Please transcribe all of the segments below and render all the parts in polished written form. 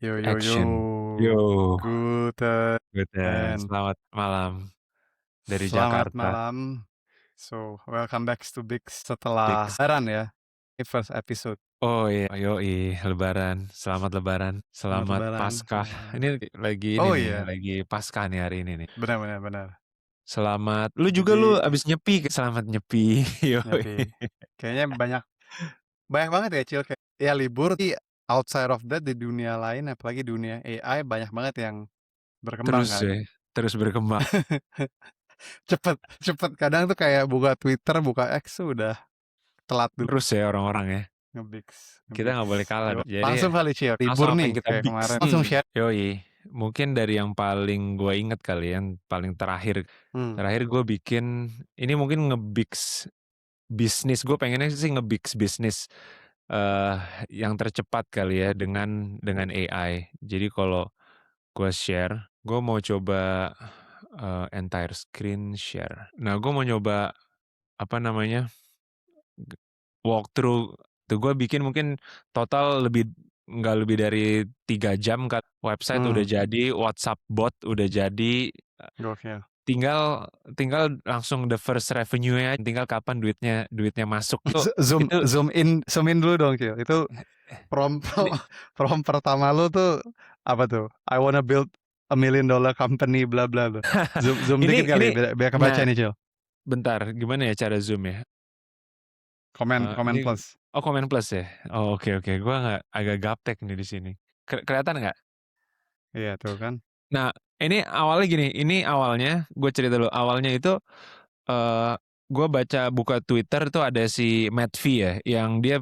Yo yo yo, Action. Yo, guten, Guten, selamat malam dari selamat Jakarta. malam. So, welcome back to Big setelah Fix. lebaran ya, ini first episode, Oh iya, yoi, lebaran. Selamat lebaran, selamat selamat lebaran. Paskah. Ini lagi ini Oh nih, iya, lagi Paskah nih hari ini nih. benar benar benar. Selamat lu juga lu Jadi, abis nyepi, selamat nyepi. Yoi. nyepi, kayaknya banyak banyak banget ya Cil, kayak ya libur tapi outside of that di dunia lain apalagi dunia AI banyak banget yang berkembang Terus kan. ya, terus berkembang. Cepet cepet kadang tuh kayak buka Twitter, buka X tuh udah telat dulu. Terus ya orang-orang ya. Nge-Bigs Kita nge-Bigs. nggak boleh kalah Yo, dong. Jadi ya, langsung kali Cil, langsung libur apa nih yang kita kayak biks. kemarin. Langsung share. Yoi. Mungkin dari yang paling gue inget kali, yang paling terakhir. Mmm, Terakhir gue bikin, ini mungkin ngebiks bisnis, gue pengennya sih ngebiks bisnis eh yang tercepat kali ya dengan AI. Jadi kalau gue share, gue mau coba entire screen share. Nah, gue mau nyoba apa namanya walkthrough. Tuh gue bikin mungkin total nggak lebih dari 3 jam kan. Website udah mmm, jadi, WhatsApp bot udah jadi, gokil. tinggal tinggal langsung the first revenue-nya, tinggal kapan duitnya masuk tuh Zoom itu. zoom in dulu dong, Cil. Itu prompt Ini prompt pertama lu tuh apa tuh? I wanna build $1 million company bla bla tuh. Zoom zoom dikit ini kali biar biar kebaca nah, nih, Cil. bentar, gimana ya cara zoom ya? Komen Ini plus. oh, Comment Plus ya? Oh, oke oke, gua nggak, agak gaptek nih di sini. Kelihatan nggak? Iya tuh kan. Nah, ini awalnya gini, ini awalnya gue cerita dulu, awalnya itu, eee, gua buka Twitter tuh ada si Matt V ya, yang dia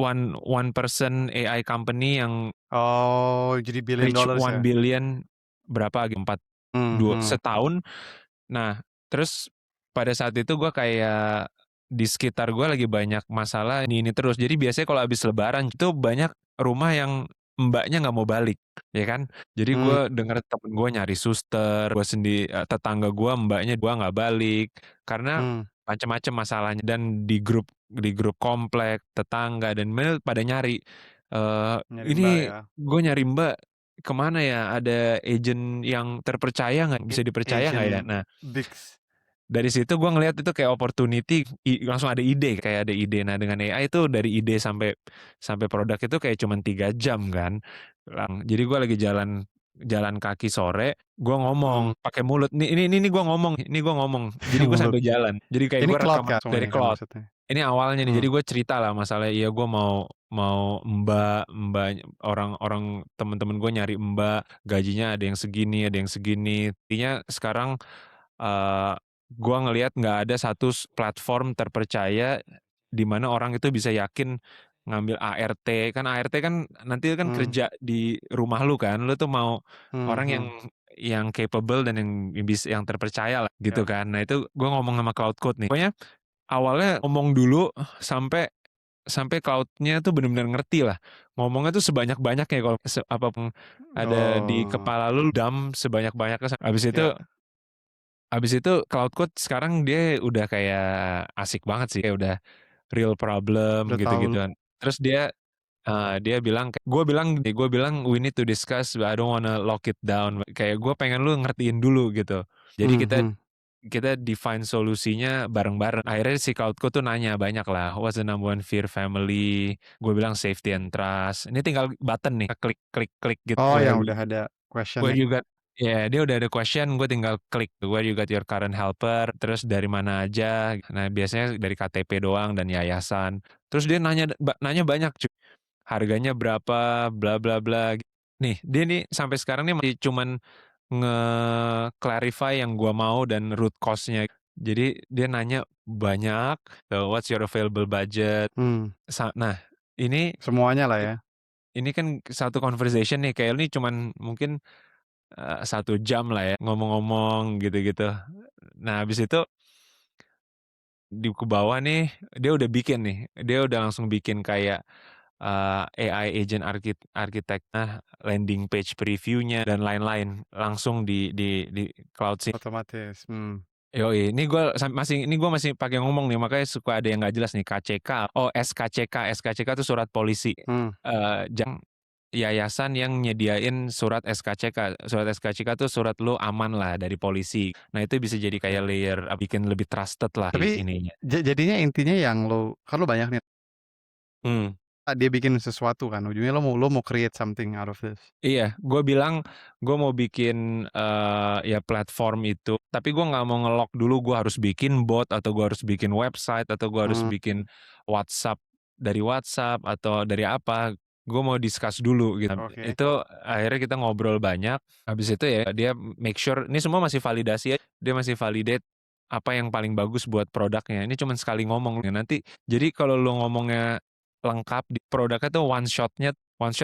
one one person AI company yang Oh, jadi billion reach dollars one ya? billion berapa gitu, Mhm, setahun. Nah, terus pada saat itu gue kayak di sekitar gue lagi banyak masalah ini terus. Jadi biasanya kalau habis lebaran itu banyak rumah yang mbaknya nggak mau balik, ya kan. Jadi mmm, gue denger temen gue nyari suster, tetangga gue mbaknya gua nggak balik, karena mmm, macam-macam masalahnya. Dan di grup komplek, tetangga, dan pada nyari, nyari Mbak "Ini ya. gue nyari mbak, kemana ya? Ada agent yang terpercaya nggak? Bisa dipercaya nggak ya?" Agent Nah, Bigs. dari situ gue ngelihat itu kayak opportunity, langsung ada ide, kayak ada ide. Nah, dengan AI itu dari ide sampai sampai produk itu kayak cuman 3 jam kan. Jadi gue lagi jalan jalan kaki sore, gue Mmm, ngomong pakai mulut. Ini gue ngomong, Jadi gue mulut. sambil jalan. Jadi kayak Ini gue cloud rekaman kan dari semuanya kan cloud. maksudnya? Ini awalnya nih, Mmm, jadi gue cerita lah masalahnya, iya gue mau mau mbak, orang-orang temen-temen gue nyari mbak, gajinya ada yang segini, ada yang segini. Intinya sekarang, eee, gue ngelihat nggak ada satu platform terpercaya di mana orang itu bisa yakin ngambil ART. Kan ART kan nanti kan mmm, kerja di rumah lu kan, lu tuh mau orang yang mhm, capable dan yang terpercaya lah gitu ya. kan. Nah, itu gue ngomong sama Cloud Code nih. Pokoknya awalnya ngomong dulu sampai sampai cloud-nya tuh bener-bener ngerti lah. Ngomongnya tuh sebanyak-banyaknya, kalau apapun ada di Oh, kepala lu dump sebanyak-banyaknya. ya, Habis itu Cloud Code sekarang dia udah kayak asik banget sih, kayak udah real problem udah tahu lu gitu-gituan. Terus dia bilang, gue bilang, "We need to discuss, but I don't wanna lock it down." Kayak gue pengen lu ngertiin dulu gitu. Jadi kita mhm, kita define solusinya bareng-bareng. Akhirnya si Cloudco tuh nanya banyak lah, "What's the number one fear family?" Gue bilang safety and trust. Ini tinggal button nih, klik klik klik gitu. oh yang udah ada Where question-nya, you got ya, dia udah ada question, gue tinggal klik where you got your current helper, terus dari mana aja. Nah, biasanya dari KTP doang dan yayasan. Terus dia nanya banyak, cuy. Harganya berapa, bla bla bla. Nih, dia nih sampai sekarang nih masih cuman nge-clarify yang gua mau dan root cause-nya. Jadi dia nanya banyak, "What's your available budget?" mmm, Nah, ini semuanya lah ya, ini kan satu conversation nih, kayak ini cuman mungkin 1 jam lah ya, ngomong-ngomong gitu-gitu. Nah, habis itu ke bawah nih, dia udah bikin nih, dia udah langsung bikin kayak, AI agent architect, landing page preview-nya dan lain-lain, langsung di cloud sih. otomatis, Yoi, ini gue masih pakai ngomong nih, makanya suka ada yang nggak jelas nih, KCK, oh SKCK, SKCK itu surat polisi, mmm, jangan yayasan yang nyediain surat SKCK. Surat SKCK tuh surat lu aman lah dari polisi. Nah itu bisa jadi kayak Oke. layer, bikin lebih trusted lah Tapi ininya. jadinya intinya yang kan lu banyak nih, Mmm. dia bikin sesuatu kan, ujungnya lu mau create something out of this. Iya, gue bilang gue mau bikin, ya platform itu, tapi gue nggak mau nge-lock dulu gue harus bikin bot, atau gue harus bikin website, atau gue harus Mmm, bikin WhatsApp dari WhatsApp, atau dari apa, gue mau discuss dulu gitu. oke. Itu akhirnya kita ngobrol banyak, habis itu ya dia make sure ini semua masih validasi ya, dia masih validate apa yang paling bagus buat produknya. Ini cuman sekali ngomong, nanti jadi kalau lu ngomongnya lengkap di produknya tuh one shot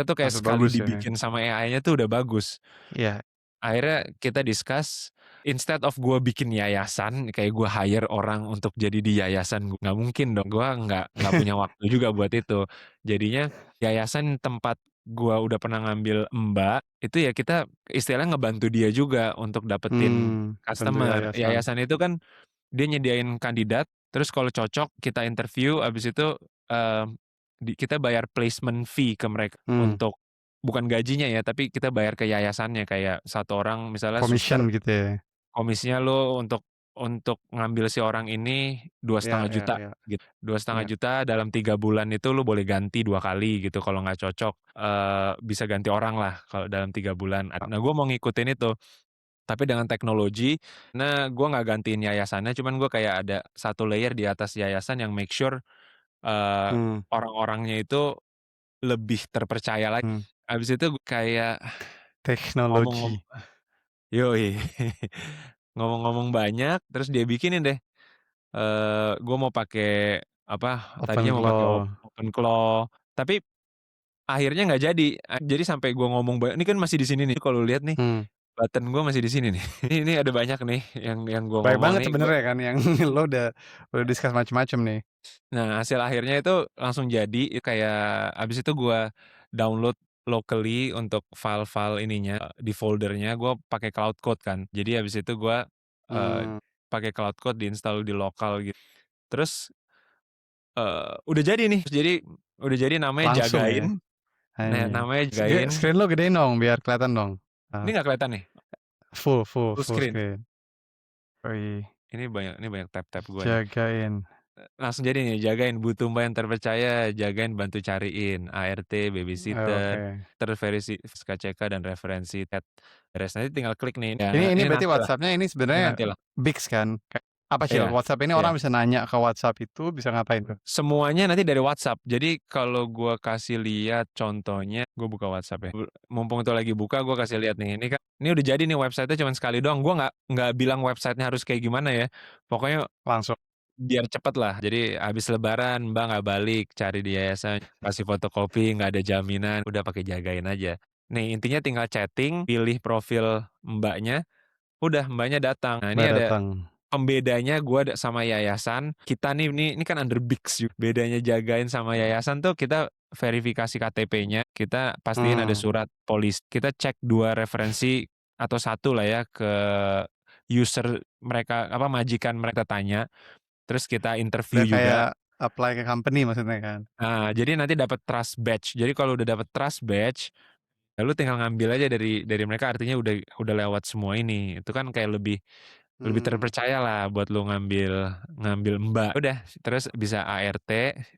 tuh kayak Harus sekali bagus ya. dibikin sama AI-nya tuh udah bagus. Iya, Akhirnya kita discuss, instead of gua bikin yayasan, kayak gua hire orang untuk jadi di yayasan, nggak mungkin dong, gua nggak punya waktu juga buat itu. Jadinya yayasan tempat gua udah pernah ngambil Mbak, itu ya kita istilahnya ngebantu dia juga untuk dapetin bentuk customer. yayasan. Yayasan itu kan dia nyediain kandidat, terus kalau cocok kita interview, abis itu, eee, kita bayar placement fee ke mereka Mmm, untuk bukan gajinya ya, tapi kita bayar ke yayasannya, kayak satu orang misalnya commission suster, gitu ya? komisinya lo untuk ngambil si orang ini dua Iya setengah iya juta iya gitu. Dua setengah iya. juta dalam 3 bulan itu lo boleh ganti 2 kali gitu, kalau nggak cocok, bisa ganti orang lah kalau dalam 3 bulan. Nah, gue mau ngikutin itu. Tapi dengan teknologi, nah gue nggak gantiin yayasannya, cuman gue kayak ada satu layer di atas yayasan yang make sure, eee, Mmm, orang-orangnya itu lebih terpercaya lagi. mmm, Habis itu kayak ngomong-ngom teknologi, yoi, ngomong-ngomong banyak, terus dia bikinin deh, gue mau pakai apa, tadinya mau pakai OpenClaw, OpenClaw, tapi akhirnya nggak jadi. Jadi sampai gue ngomong ini kan masih di sini nih, kalau lu lihat nih, mmm, button gue masih di sini nih. Ini ada banyak nih yang gue banyak ngomong banget nih, sebenarnya kan yang lo udah discuss macem-macem nih. nah, hasil akhirnya itu langsung jadi, kayak abis itu gua download locally untuk file-file ininya, di foldernya gua pakai Cloud Code kan. Jadi habis itu gua, eee, Mmm, pakai Cloud Code di-install di lokal gitu. Terus, udah jadi nih, jadi udah jadi namanya langsung ya, Jagain. Nah, anjing. namanya Jagain, Screen lo gedein dong biar kelihatan dong, ini nggak kelihatan nih? full full Full full screen? screen. Wih, Ini banyak tab-tab gua nih. jagain, Langsung jadi nih, Jagain, butuh Mbak yang terpercaya, Jagain bantu cariin, ART, babysitter, oke. terverisi SKCK dan referensi tet beres, nanti tinggal klik nih, ya Ini ini berarti nantilah WhatsApp-nya ini ini sebenarnya nantilah. Bix kan? Apa Cil, Iya WhatsApp ini iya. orang bisa nanya ke WhatsApp itu bisa ngapain tuh? Semuanya nanti dari WhatsApp. Jadi kalau gua kasih lihat contohnya, gua buka WhatsApp ya, mumpung itu lagi buka gua kasih lihat nih, ini udah jadi nih website-nya cuman sekali doang, gua nggak bilang website-nya harus kayak gimana ya, pokoknya Langsung, biar cepet lah. Jadi habis lebaran Mbak nggak balik, cari di yayasan, kasih fotokopi, nggak ada jaminan, udah pakai Jagain aja. Nih intinya tinggal chatting, pilih profil Mbaknya, udah Mbaknya datang. Nah ini Mbak ada datang. pembedanya gua sama yayasan, kita nih ini kan under Biks bedanya Jagain sama yayasan tuh kita verifikasi KTP-nya, kita pastiin ada Mmm, surat polis, kita cek 2 referensi atau satu lah ya ke user mereka, apa, majikan mereka tanya. Terus kita interview udah juga. kayak apply ke company maksudnya kan? Nah, jadi nanti dapat trust badge. Jadi kalau udah dapat trust badge, ya lu tinggal ngambil aja dari mereka, artinya udah lewat semua ini. Itu kan kayak lebih lebih Mmm, terpercaya lah buat lu ngambil ngambil Mbak. Udah, terus bisa ART,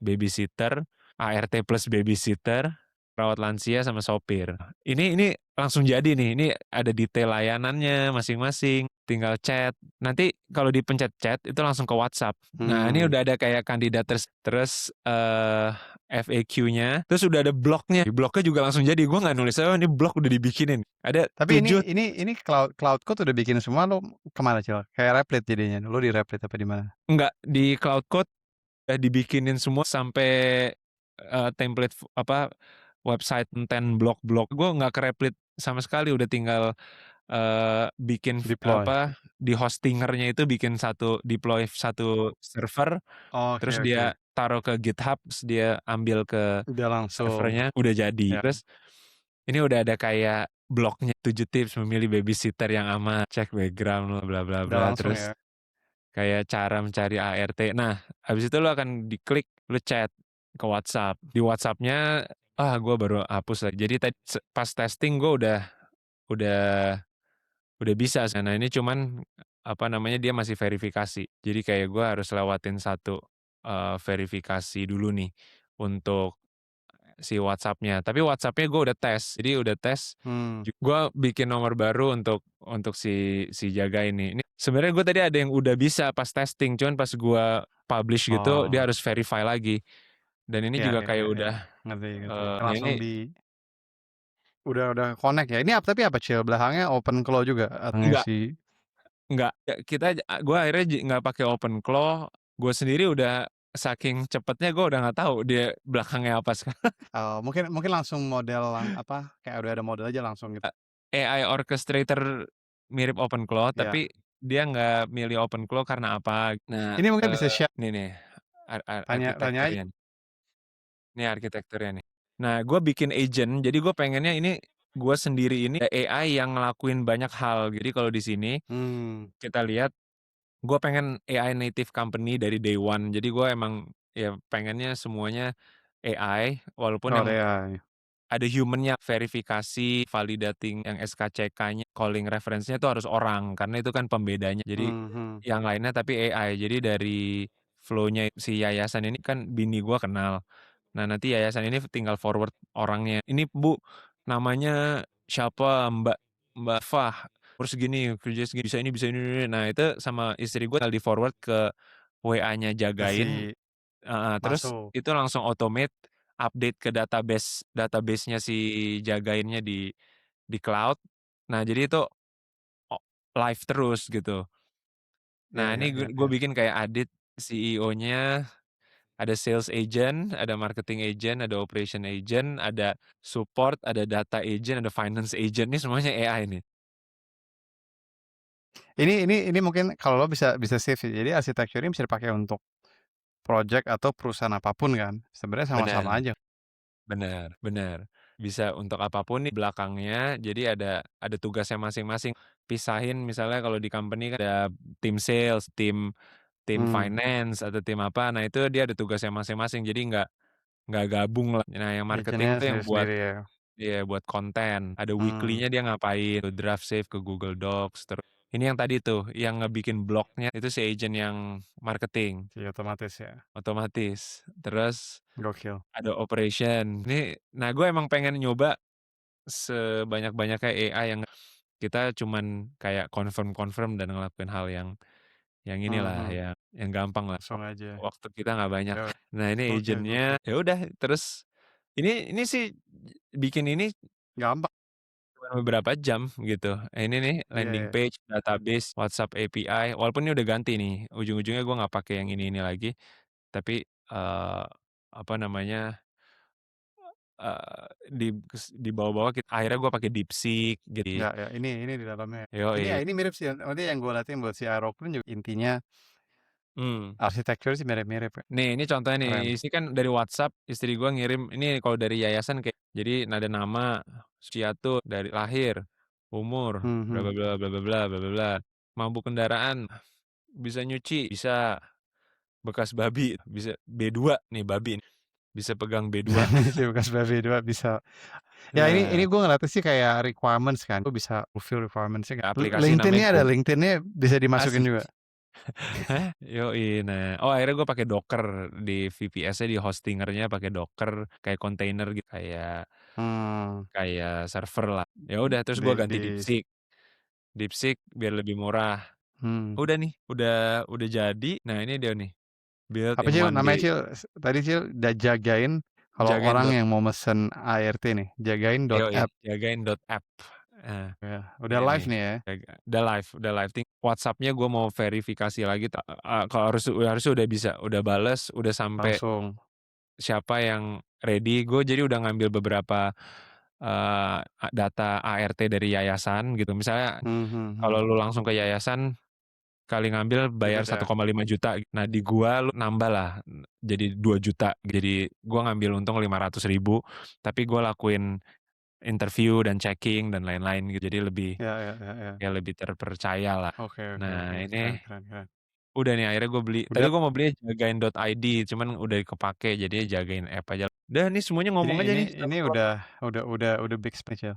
babysitter, ART plus babysitter, perawat lansia sama sopir. Ini langsung jadi nih, ini ada detail layanannya masing-masing, tinggal chat. Nanti kalau dipencet chat itu langsung ke WhatsApp. Nah, ini mmm. udah ada kayak kandidat terus, FAQ-nya, terus udah ada blognya. Di blognya juga langsung jadi, gua nggak nulis, "Oh, ini blog udah dibikinin." Ada Tapi 7. ini Cloud Cloud Code udah bikin semua lo ke mana Cil? Kayak Replit jadinya, lo di Replit apa di mana? Enggak, di Cloud Code udah dibikinin semua sampai, template apa, website konten blog-blog. Gue nggak ke-replit sama sekali, udah tinggal, bikin Deploy? apa, di hostingernya itu bikin deploy satu server, Oke terus oke. dia taruh ke GitHub, terus dia ambil ke Udah langsung, servernya, udah jadi. ya Terus ini udah ada kayak blognya, 7 tips memilih babysitter yang aman, cek background, bla bla udah bla, langsung terus ya? kayak cara mencari ART. Nah, habis itu lu akan diklik, lu chat ke WhatsApp. Di WhatsApp-nya Gua baru hapus lagi. Jadi pas testing gua udah udah bisa. Nah ini cuman, apa namanya, dia masih verifikasi. Jadi kayak gua harus lewatin satu, verifikasi dulu nih untuk si WhatsApp-nya. Tapi WhatsApp-nya gua udah tes. Jadi udah tes, Mmm, gua bikin nomor baru untuk si Jaga ini. Ini sebenarnya gua tadi ada yang udah bisa pas testing, cuman pas gua publish gitu dia oh, harus verify lagi. Dan ini iya juga iya kayak iya iya, udah, ngerti ngerti. nah Langsung ini udah connect ya? Ini tapi apa, Cil, belakangnya open claw juga enggak si enggak, gua akhirnya nggak pakai OpenClaw, gua sendiri udah saking cepetnya gua udah nggak tahu dia belakangnya apa sekarang. mungkin mungkin langsung model apa, kayak udah ada model aja langsung gitu? AI orchestrator mirip OpenClaw, Iya. tapi dia nggak milih OpenClaw karena apa. Nah, Ini mungkin bisa share, ini nih, tanya tanya aja. arsitekturnya nih. Ini arsitekturnya nih. Nah, gua bikin agent, jadi gua pengennya ini gua sendiri ini AI yang ngelakuin banyak hal. Jadi kalau di sini Mmm, kita lihat, gue pengen AI native company dari day one. Jadi gue emang ya pengennya semuanya AI, walaupun yang Korea. ada human-nya, verifikasi, validating yang SKCK-nya, calling reference-nya itu harus orang, karena itu kan pembedanya. Jadi Mhm. yang lainnya tapi AI. Jadi dari flow-nya si yayasan ini kan bini gua kenal. Nah, nanti yayasan ini tinggal forward orangnya, "Ini Bu, namanya siapa? Mbak Mbak Fah, umur segini, kerja segini, bisa ini." Nah, itu sama istri gue tinggal di-forward ke WA-nya Ke Jagain, si heeh, terus masuk. itu langsung automate update ke database-nya si Jagainnya di cloud. Nah, jadi itu o live terus gitu. Iya Nah, iya ini iya gue iya. bikin kayak Adit CEO-nya, ada sales agent, ada marketing agent, ada operation agent, ada support, ada data agent, ada finance agent, ini semuanya AI nih. Ini mungkin kalau lo bisa bisa save sih. Jadi arsitektur ini bisa dipakai untuk project atau perusahaan apapun kan, sebenarnya Benar, sama-sama aja. benar, benar. Bisa untuk apapun nih belakangnya, jadi ada tugasnya masing-masing. Pisahin misalnya kalau di company kan ada tim sales, tim tim Mmm, finance, atau tim apa, nah itu dia ada tugasnya masing-masing, jadi nggak gabung lah. Nah, yang marketing agent-nya tuh yang buat, sendiri-sendiri ya. iya, buat konten, ada Mmm, weekly-nya dia ngapain, draft save ke Google Docs, ini yang tadi tuh, yang ngebikin blognya itu si agent yang marketing, si otomatis ya, otomatis. Terus gokil. ada operation. Nah, gue emang pengen nyoba sebanyak-banyaknya AI yang kita cuman kayak confirm-confirm dan ngelakuin hal yang inilah, Mhm, yang gampang lah, langsung aja. waktu kita nggak banyak. Ya, Nah, ini gokil agent-nya, gokil. ya udah, terus ini sih bikin ini Gampang, cuma beberapa jam gitu. Ini nih iya landing iya. page, database, WhatsApp API, walaupun ini udah ganti nih, ujung-ujungnya gue nggak pakai yang ini lagi, tapi, apa namanya, di bawah-bawah akhirnya gue pakai DeepSeek gitu. Ya ya, ini di dalamnya. Ini ya Yoi, ini mirip sih, nanti yang gue liatin buat si Aeroplane juga intinya mmm. arsitektur sih mirip-mirip ya, Nih, ini contohnya nih, keren. isi kan dari WhatsApp, istri gua ngirim ini kalau dari yayasan kayak jadi nada nama, Suciatur, dari lahir, umur, bla bla Mhm. bla bla bla bla bla bla bla, mampu kendaraan, bisa nyuci, bisa, bekas babi, bisa B2 nih babi nih, bisa pegang B2. Si bekas babi 2 bisa. Ya ini Nah, gue ngeliatnya sih kayak requirements kan, lu bisa fulfill requirements-nya kayak aplikasi LinkedIn namanya nih ada LinkedIn-nya bisa dimasukin asik. juga. Yoi, nah, akhirnya gua pakai Docker di VPS-nya, di hostingernya pakai Docker, kayak kontainer gitu, kayak Mmm, kayak server lah. Ya udah, terus gua ganti di DeepSeek. DeepSeek biar lebih murah. mmm. Udah nih, udah jadi. Nah, ini dia nih, build Apa in Cil, one namanya day. Cil? Tadi Cil jagain kalau Jagain orang dot yang mau mesen ART nih, yoi, jagain.app jagain.app. Nah, ya, udah ini live nih, nih ya? udah live WhatsApp-nya gua mau verifikasi lagi, kalau harusnya udah bisa, udah bales, udah sampai Langsung, siapa yang ready. Gue jadi udah ngambil beberapa, data ART dari yayasan gitu. Misalnya mhm kalau mhm, lu langsung ke yayasan, kali ngambil bayar cukup ya? 1,5 juta. Nah, di gua lu nambah lah, jadi 2 juta. Jadi gua ngambil untung 500 ribu, tapi gua lakuin interview dan checking dan lain-lain gitu. Jadi lebih, Ya ya ya ya. ya lebih terpercaya lah. Oke oke Nah, oke, ini keren keren keren. Udah nih akhirnya gue beli. Tadi Udah. gue mau belinya Jagain.id, cuman udah kepake jadinya Jagain App aja. Udah nih semuanya ngomong aja nih Ini satu keluarga. udah big spend, Cil.